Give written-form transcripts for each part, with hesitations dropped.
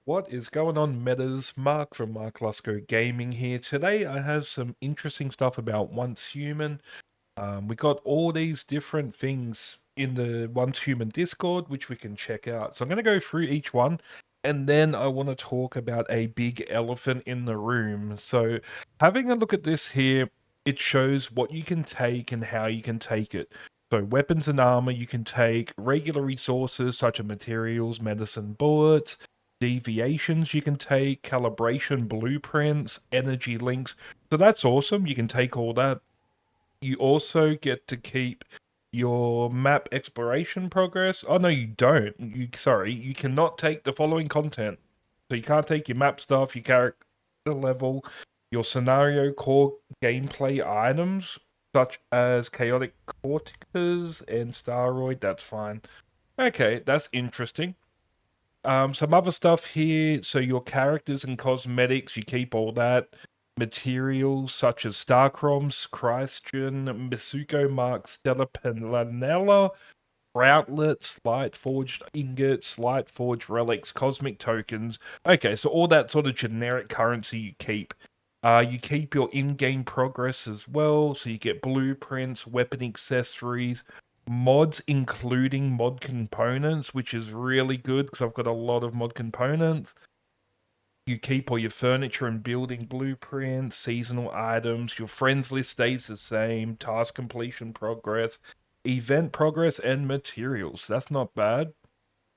What is going on, Metas? Mark from Mark Lusco Gaming here. Today I have some interesting stuff about Once Human. We got all these different things in the Once Human Discord, which we can check out. So I'm going to go through each one, and then I want to talk about a big elephant in the room. So having a look at this here, it shows what you can take and how you can take it. So weapons and armor, you can take regular resources such as materials, medicine, bullets, deviations you can take, calibration blueprints, energy links. So that's awesome. You can take all that. You also get to keep your map exploration progress. Oh no, you don't. You cannot take the following content. So you can't take your map stuff, your character level, your scenario core gameplay items, such as chaotic corticas and steroid. That's fine. Okay, that's interesting. Some other stuff here. So your characters and cosmetics, you keep all that. Materials such as Starchroms, Christian, Misuko Mark, Stella Penlanella, Routlets, Light Forged Ingots, Light Forged Relics, Cosmic Tokens. Okay, so all that sort of generic currency you keep. You keep your in-game progress as well, so you get blueprints, weapon accessories, mods including mod components, which is really good because I've got a lot of mod components. You keep all your furniture and building blueprints, seasonal items, your friends list stays the same, task completion progress, event progress, and materials. That's not bad.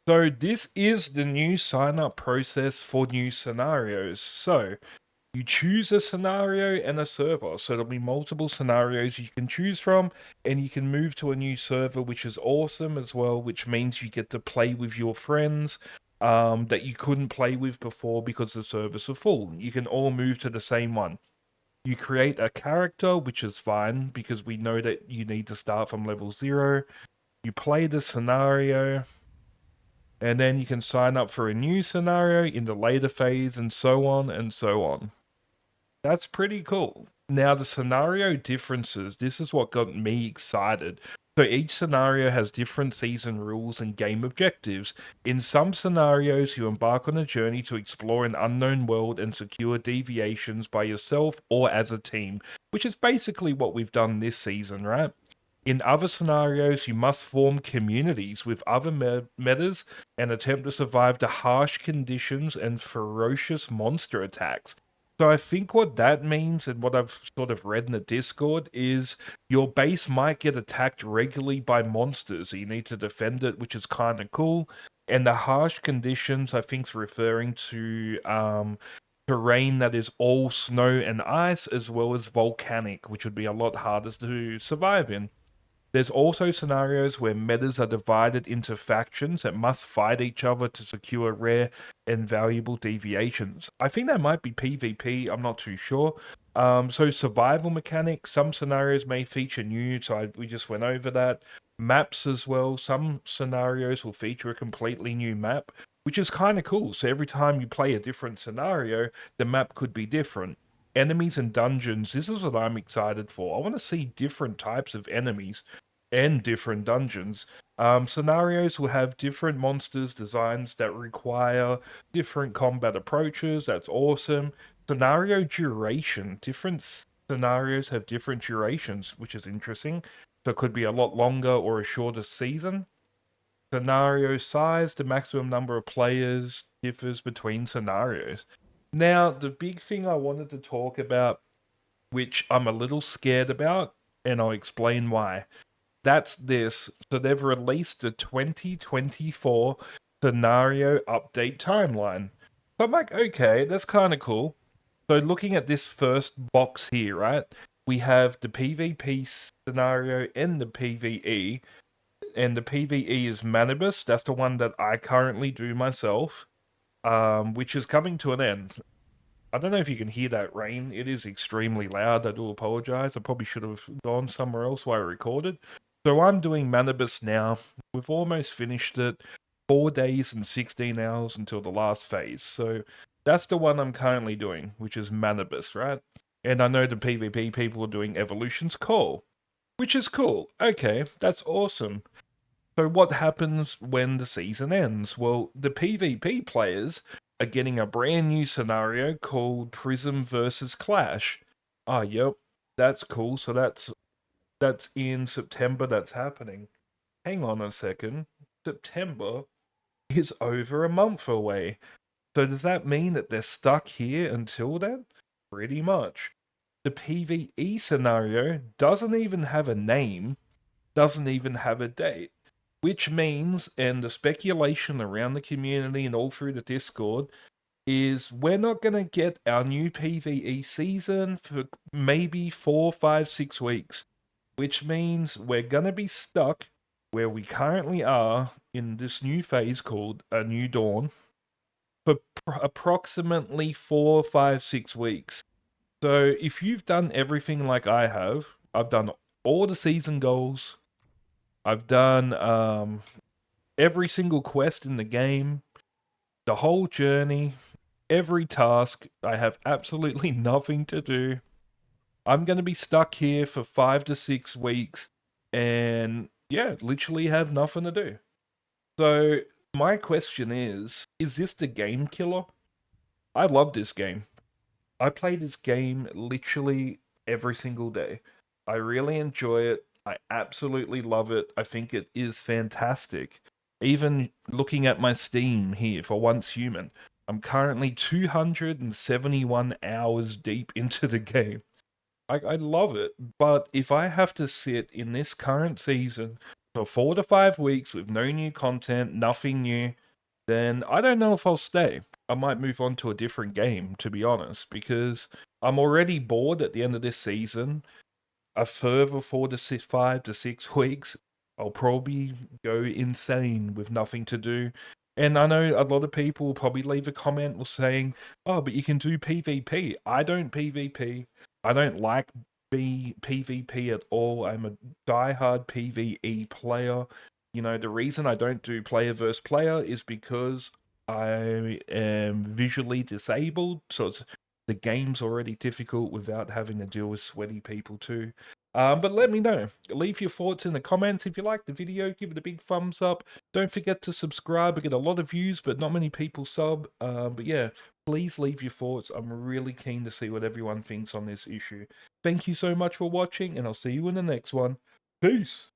So this is the new sign-up process for new scenarios. So you choose a scenario and a server. So there'll be multiple scenarios you can choose from, and you can move to a new server, which is awesome as well, which means you get to play with your friends that you couldn't play with before because the servers are full. You can all move to the same one. You create a character, which is fine because we know that you need to start from level 0. You play the scenario, and then you can sign up for a new scenario in the later phase, and so on and so on. That's pretty cool. Now, the scenario differences, this is what got me excited. So each scenario has different season rules and game objectives. In some scenarios, you embark on a journey to explore an unknown world and secure deviations by yourself or as a team, which is basically what we've done this season, right? In other scenarios, you must form communities with other metas and attempt to survive the harsh conditions and ferocious monster attacks. So I think what that means, and what I've sort of read in the Discord, is your base might get attacked regularly by monsters. So you need to defend it, which is kind of cool. And the harsh conditions, I think, is referring to terrain that is all snow and ice, as well as volcanic, which would be a lot harder to survive in. There's also scenarios where metas are divided into factions that must fight each other to secure rare and valuable deviations. I think that might be PvP, I'm not too sure. So survival mechanics, some scenarios may feature new, so we just went over that. Maps as well, some scenarios will feature a completely new map, which is kind of cool. So every time you play a different scenario, the map could be different. Enemies and dungeons, this is what I'm excited for. I want to see different types of enemies and different dungeons. Scenarios will have different monsters designs that require different combat approaches. That's awesome. Scenario duration. Different scenarios have different durations, which is interesting. So it could be a lot longer or a shorter season. Scenario size, the maximum number of players differs between scenarios. Now, the big thing I wanted to talk about, which I'm a little scared about, and I'll explain why. That's this. So they've released a 2024 scenario update timeline. So I'm like, okay, that's kind of cool. So looking at this first box here, right? We have the PvP scenario and the PvE. And the PvE is Manibus. That's the one that I currently do myself, which is coming to an end. I don't know if you can hear that rain. It is extremely loud. I do apologize. I probably should have gone somewhere else while I recorded. So I'm doing Manibus now. We've almost finished it. 4 days and 16 hours until the last phase. So that's the one I'm currently doing, which is Manibus, right? And I know the PvP people are doing Evolution's Call, which is cool. Okay, that's awesome. So what happens when the season ends? Well, the PvP players are getting a brand new scenario called Prism versus Clash. Oh, yep, that's cool. So that's in September. That's happening. Hang on a second. September is over a month away. So does that mean that they're stuck here until then? Pretty much. The PvE scenario doesn't even have a name, doesn't even have a date. Which means, and the speculation around the community and all through the Discord, is we're not going to get our new PvE season for maybe 4, 5, 6 weeks. Which means we're going to be stuck where we currently are in this new phase called A New Dawn for approximately 4, 5, 6 weeks. So if you've done everything like I have, I've done all the season goals. I've done every single quest in the game, the whole journey, every task. I have absolutely nothing to do. I'm going to be stuck here for 5 to 6 weeks and yeah, literally have nothing to do. So my question is this the game killer? I love this game. I play this game literally every single day. I really enjoy it. I absolutely love it. I think it is fantastic. Even looking at my Steam here for Once Human, I'm currently 271 hours deep into the game. I love it, but if I have to sit in this current season for 4 to 5 weeks with no new content, nothing new, then I don't know if I'll stay. I might move on to a different game, to be honest, because I'm already bored at the end of this season. A further 5 to 6 weeks, I'll probably go insane with nothing to do. And I know a lot of people will probably leave a comment with saying, "Oh, but you can do PvP." I don't PvP. I don't like PvP at all. I'm a diehard PvE player. You know, the reason I don't do player versus player is because I am visually disabled, so the game's already difficult without having to deal with sweaty people too. But let me know. Leave your thoughts in the comments. If you liked the video, give it a big thumbs up. Don't forget to subscribe. I get a lot of views, but not many people sub. But yeah, please leave your thoughts. I'm really keen to see what everyone thinks on this issue. Thank you so much for watching, and I'll see you in the next one. Peace!